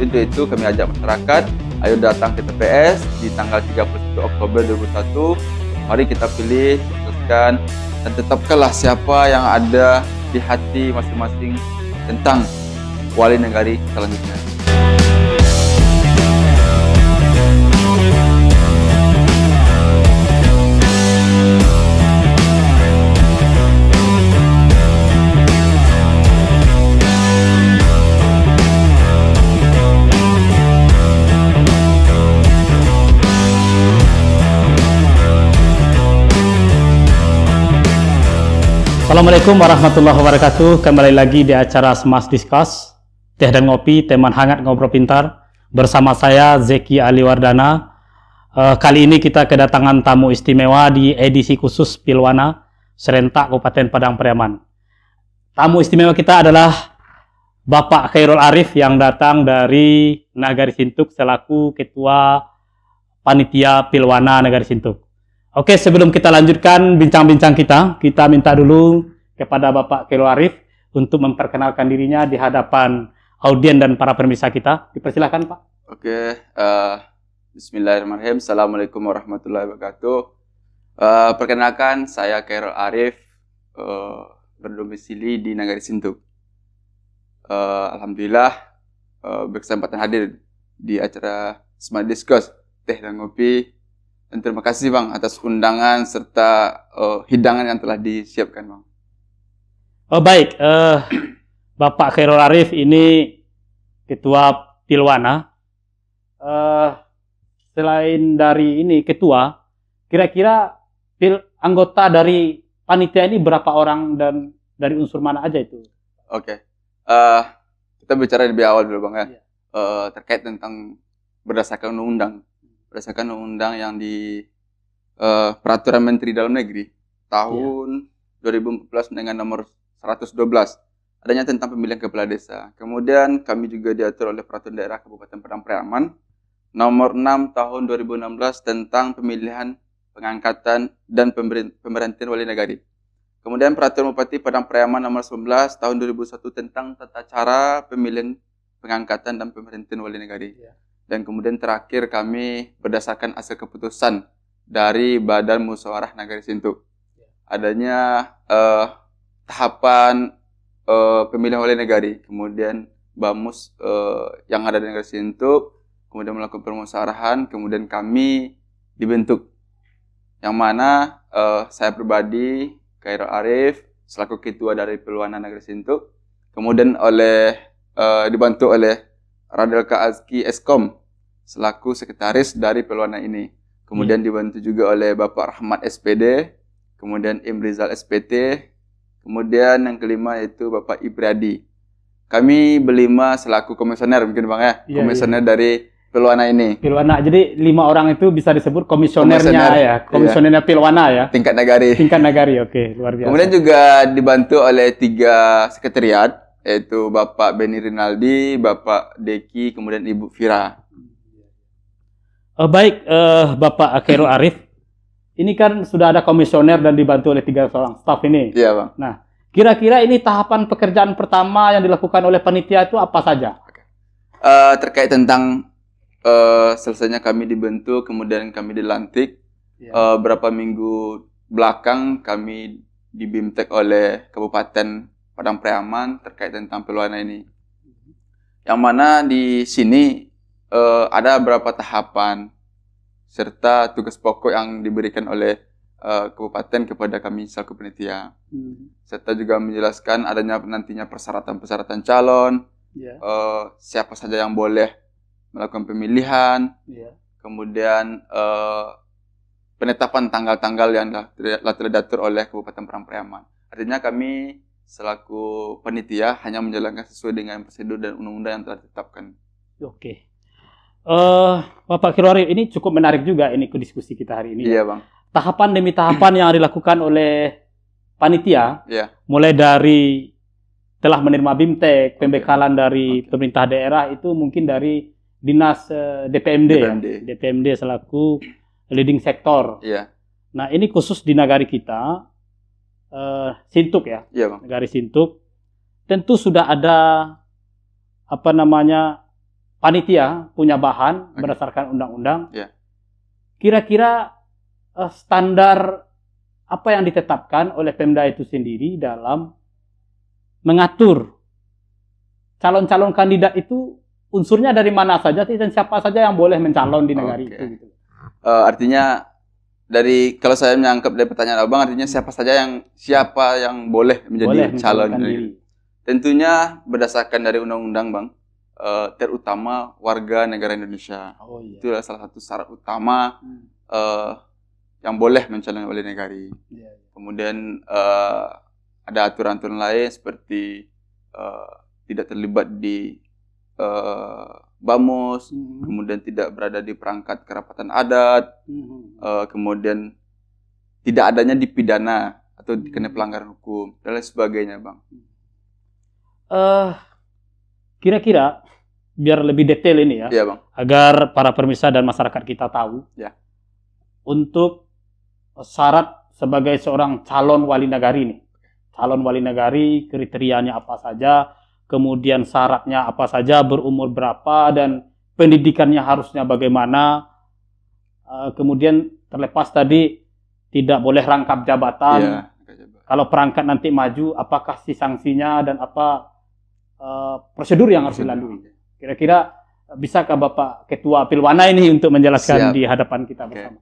untuk itu kami ajak masyarakat, ayo datang ke TPS di tanggal 31 Oktober 2021. Mari kita pilih, putuskan, dan tetapkanlah siapa yang ada di hati masing-masing tentang wali negari selanjutnya. Assalamualaikum warahmatullahi wabarakatuh. Kembali lagi di acara Smash Discuss, teh dan ngopi, teman hangat ngobrol pintar. Bersama saya Zeki Aliwardana. Kali ini kita kedatangan tamu istimewa di edisi khusus Pilwana Serentak Kabupaten Padang Pariaman. Tamu istimewa kita adalah Bapak Khairul Arif yang datang dari Nagari Sintuk selaku Ketua Panitia Pilwana Nagari Sintuk. Oke, sebelum kita lanjutkan bincang-bincang kita minta dulu kepada Bapak Khairul Arif untuk memperkenalkan dirinya di hadapan audien dan para pemirsa kita. Dipersilakan, Pak. Oke, bismillahirrahmanirrahim. Assalamualaikum warahmatullahi wabarakatuh. Perkenalkan, saya Khairul Arif, berdomisili di Nagari Sintuk. Alhamdulillah, berkesempatan hadir di acara Smart Discuss, Teh dan Ngopi. Dan terima kasih Bang atas undangan serta hidangan yang telah disiapkan Bang. Oh baik, Bapak Khairul Arif ini Ketua Pilwana. Selain dari ini Ketua, kira-kira anggota dari panitia ini berapa orang dan dari unsur mana aja itu? Oke, kita bicara lebih awal dulu Bang ya. Iya. Terkait tentang berdasarkan undang-undang. Berdasarkan undang-undang yang di Peraturan Menteri Dalam Negeri tahun 2014 dengan nomor 112 adanya tentang pemilihan kepala desa. Kemudian kami juga diatur oleh Peraturan Daerah Kabupaten Padang Pariaman nomor 6 tahun 2016 tentang pemilihan, pengangkatan dan pemberhentian wali negari. Kemudian Peraturan Bupati Padang Pariaman nomor 11 tahun 2001 tentang tata cara pemilihan, pengangkatan dan pemberhentian wali negari. Dan kemudian terakhir kami berdasarkan hasil keputusan dari Badan Musyawarah Nagari Sintuk. Adanya tahapan pemilihan wali negari, kemudian BAMUS yang ada di Nagari Sintuk, kemudian melakukan permusyawarahan, kemudian kami dibentuk. Yang mana saya pribadi, Khairul Arif, selaku ketua dari Pilwana Nagari Sintuk, kemudian dibantu oleh Radelka Azki Eskom selaku sekretaris dari Pilwana ini. Kemudian dibantu juga oleh Bapak Rahmat SPD, kemudian Imrizal SPT, kemudian yang kelima yaitu Bapak Ibradi. Kami berlima selaku komisioner mungkin Bang ya, komisioner dari Pilwana ini. Pilwana, jadi 5 orang itu bisa disebut komisionernya ya, komisionernya Pilwana ya. Tingkat nagari. Tingkat nagari, oke, luar biasa. Kemudian juga dibantu oleh 3 sekretariat, yaitu Bapak Beni Rinaldi, Bapak Deki, kemudian Ibu Fira. Baik, Bapak Khairul Arif, ini kan sudah ada komisioner dan dibantu oleh 3 orang staf ini. Iya Bang. Nah, kira-kira ini tahapan pekerjaan pertama yang dilakukan oleh panitia itu apa saja? Terkait tentang selesainya kami dibentuk, kemudian kami dilantik, berapa minggu belakang kami dibimtek oleh Kabupaten Padang Pariaman terkait tentang Pilwana ini. Yang mana di sini ada beberapa tahapan serta tugas pokok yang diberikan oleh Kabupaten kepada kami selaku panitia. Serta juga menjelaskan adanya nantinya persyaratan-persyaratan calon, siapa saja yang boleh melakukan pemilihan, kemudian penetapan tanggal-tanggal yang telah diatur oleh Kabupaten Padang Pariaman. Artinya kami selaku panitia hanya menjalankan sesuai dengan prosedur dan undang-undang yang telah ditetapkan. Oke. Bapak Khairul Arif, ini cukup menarik juga ini ke diskusi kita hari ini. Iya, Bang. Tahapan demi tahapan yang dilakukan oleh panitia, mulai dari telah menerima BIMTEK, pembekalan dari pemerintah daerah itu mungkin dari Dinas DPMD. Ya? DPMD selaku leading sektor. Nah, ini khusus di nagari kita, Sintuk ya, nagari Sintuk. Tentu sudah ada panitia punya bahan berdasarkan undang-undang. Ya. Kira-kira standar apa yang ditetapkan oleh Pemda itu sendiri dalam mengatur calon-calon kandidat itu unsurnya dari mana saja dan siapa saja yang boleh mencalon di negara itu. Gitu. Artinya dari kalau saya menangkap dari pertanyaan Abang, artinya siapa yang boleh menjadi calon diri. Tentunya berdasarkan dari undang-undang, Bang, terutama warga negara Indonesia. Itu adalah salah satu syarat utama yang boleh mencalonkan oleh negara. Kemudian ada aturan-aturan lain seperti tidak terlibat di BAMUS, kemudian tidak berada di perangkat kerapatan adat, kemudian tidak adanya dipidana atau dikenai pelanggaran hukum dan lain sebagainya, Bang. Kira-kira biar lebih detail ini ya, Bang, agar para pemirsa dan masyarakat kita tahu, untuk syarat sebagai seorang calon wali negari ini, calon wali negari kriterianya apa saja, kemudian syaratnya apa saja, berumur berapa, dan pendidikannya harusnya bagaimana. Kemudian terlepas tadi tidak boleh rangkap jabatan. Kalau perangkat nanti maju, apakah sanksinya dan apa prosedur yang harus dilalui. Kira-kira bisakah Bapak Ketua Pilwana ini untuk menjelaskan di hadapan kita bersama?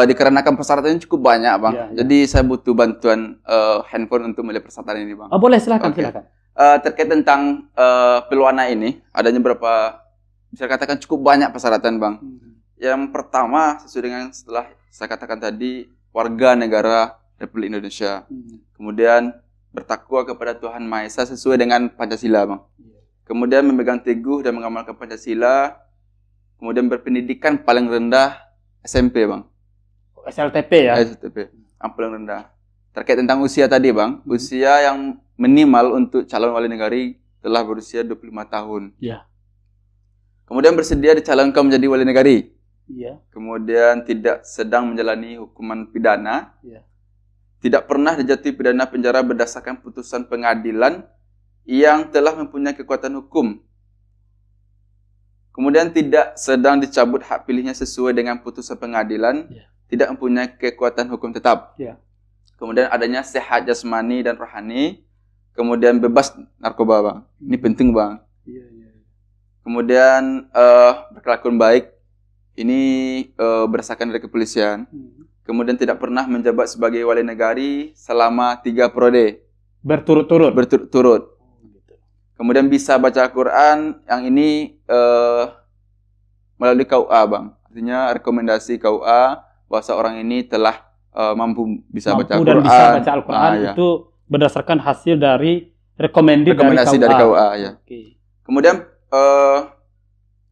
Dikarenakan persyaratannya cukup banyak, Bang. Jadi saya butuh bantuan handphone untuk melihat persyaratan ini, Bang. Boleh, silakan, silakan. Terkait tentang Pilwana ini, adanya beberapa, bisa katakan cukup banyak persyaratan, Bang. Yang pertama, sesuai dengan setelah saya katakan tadi, warga negara Republik Indonesia. Kemudian bertakwa kepada Tuhan Maha Esa sesuai dengan Pancasila, Bang. Kemudian memegang teguh dan mengamalkan Pancasila. Kemudian berpendidikan paling rendah SMP, Bang. SLTP ya? SLTP, yang paling rendah. Terkait tentang usia tadi, Bang. Usia yang minimal untuk calon wali negari telah berusia 25 tahun. Kemudian bersedia dicalonkan menjadi wali negari. Kemudian tidak sedang menjalani hukuman pidana. Tidak pernah dijatuhi pidana penjara berdasarkan putusan pengadilan yang telah mempunyai kekuatan hukum. Kemudian tidak sedang dicabut hak pilihnya sesuai dengan putusan pengadilan. Tidak mempunyai kekuatan hukum tetap. Kemudian adanya sehat jasmani dan rohani. Kemudian bebas narkoba, Bang. Ini penting, Bang. Kemudian berkelakuan baik. Ini berdasarkan dari kepolisian. Kemudian tidak pernah menjabat sebagai wali negari selama 3 periode. Berturut-turut. Berturut-turut. Kemudian bisa baca Al-Quran. Yang ini melalui KUA, Bang. Artinya rekomendasi KUA bahwa seorang ini telah mampu baca Al-Quran. Dan bisa baca Al-Quran itu berdasarkan hasil dari rekomendasi dari KUA. Kemudian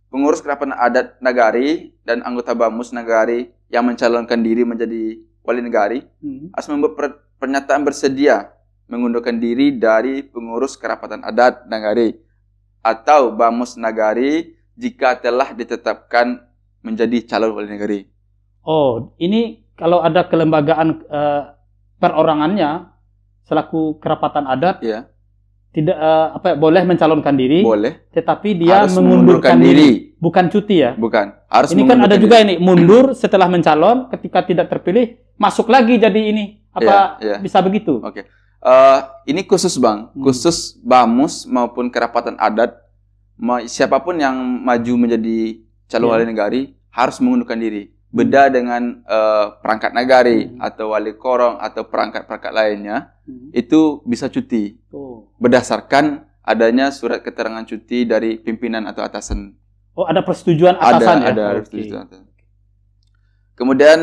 pengurus kerapatan adat nagari dan anggota BAMUS nagari yang mencalonkan diri menjadi wali negari harus membuat pernyataan bersedia mengundurkan diri dari pengurus kerapatan adat nagari atau BAMUS nagari jika telah ditetapkan menjadi calon wali negari. Ini kalau ada kelembagaan perorangannya selaku kerapatan adat, tidak boleh mencalonkan diri, tetapi dia harus mengundurkan diri, bukan cuti ya? Bukan. Harus ini kan ada juga ini mundur setelah mencalon, ketika tidak terpilih masuk lagi jadi ini. Bisa begitu? Ini khusus, Bang, khusus BAMUS maupun kerapatan adat, siapapun yang maju menjadi calon wali negari harus mengundurkan diri. Beda dengan perangkat nagari atau wali korong atau perangkat-perangkat lainnya, itu bisa cuti berdasarkan adanya surat keterangan cuti dari pimpinan atau atasan. Ada persetujuan atasan ya? Ada persetujuan atasan. Kemudian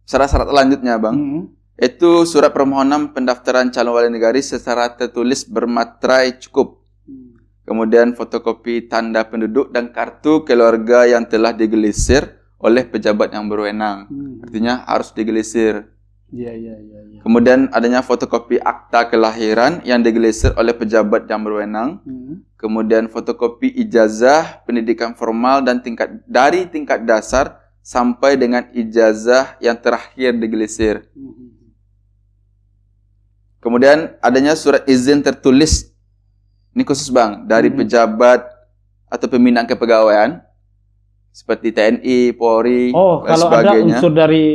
syarat-syarat selanjutnya, Bang, itu surat permohonan pendaftaran calon wali negari secara tertulis bermaterai cukup. Kemudian fotokopi tanda penduduk dan kartu keluarga yang telah digelisir oleh pejabat yang berwenang. Artinya harus digelisir. Kemudian adanya fotokopi akta kelahiran yang digelisir oleh pejabat yang berwenang. Kemudian fotokopi ijazah pendidikan formal dan dari tingkat dasar sampai dengan ijazah yang terakhir digelisir. Kemudian adanya surat izin tertulis. Ini khusus, Bang, dari pejabat atau pembinaan kepegawaian seperti TNI, Polri, Oh, dan kalau ada sebagainya. unsur dari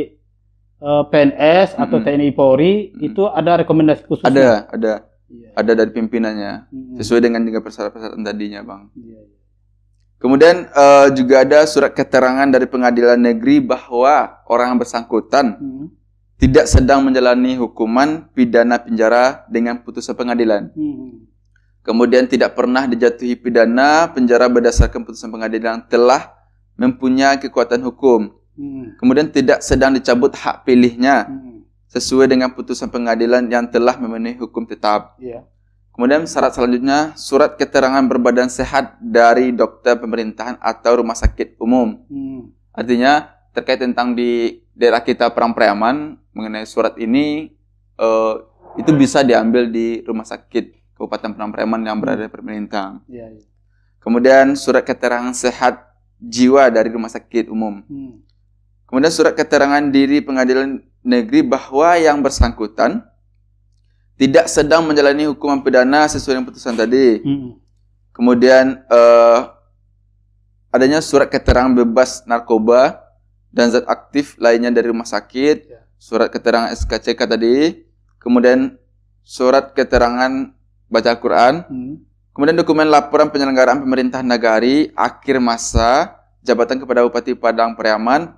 PNS atau TNI Polri, itu ada rekomendasi khususnya? Ada Iya. ada dari pimpinannya Mm-mm. sesuai dengan juga persyaratan tadinya, Bang. Iya, iya. Kemudian juga ada surat keterangan dari pengadilan negeri bahwa orang yang bersangkutan Mm. tidak sedang menjalani hukuman pidana penjara dengan putusan pengadilan. Mm. Kemudian tidak pernah dijatuhi pidana penjara berdasarkan putusan pengadilan yang telah mempunyai kekuatan hukum. Mm. Kemudian tidak sedang dicabut hak pilihnya Mm. sesuai dengan putusan pengadilan yang telah memenuhi hukum tetap. Iya. Kemudian syarat selanjutnya, surat keterangan berbadan sehat dari dokter pemerintahan atau rumah sakit umum. Mm. Artinya terkait tentang di daerah kita Parangpriaman mengenai surat ini itu bisa diambil di rumah sakit Kabupaten Parangpriaman yang berada di pemerintah. Iya, iya. Kemudian surat keterangan sehat jiwa dari rumah sakit umum. Mm. Kemudian surat keterangan diri pengadilan negeri bahwa yang bersangkutan tidak sedang menjalani hukuman pidana sesuai dengan putusan tadi. Mm. Kemudian adanya surat keterangan bebas narkoba dan zat aktif lainnya dari rumah sakit, Ya. surat keterangan SKCK tadi, kemudian surat keterangan baca Al-Quran, Mm. kemudian dokumen laporan penyelenggaraan pemerintahan nagari akhir masa jabatan kepada Bupati Padang Priaman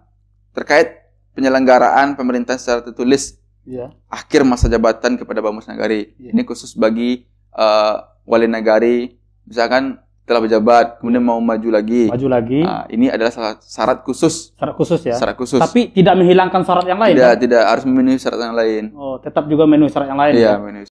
terkait penyelenggaraan pemerintahan secara tertulis Iya. akhir masa jabatan kepada Bamus Nagari. Ya. Ini khusus bagi wali nagari, misalkan telah berjabat, kemudian mau maju lagi. Maju lagi. Nah, ini adalah syarat khusus. Syarat khusus ya. Syarat khusus. Tapi tidak menghilangkan syarat yang lain. tidak, Kan? tidak harus memenuhi syarat yang lain. Oh, tetap juga memenuhi syarat yang lain. Iya, Ya? memenuhi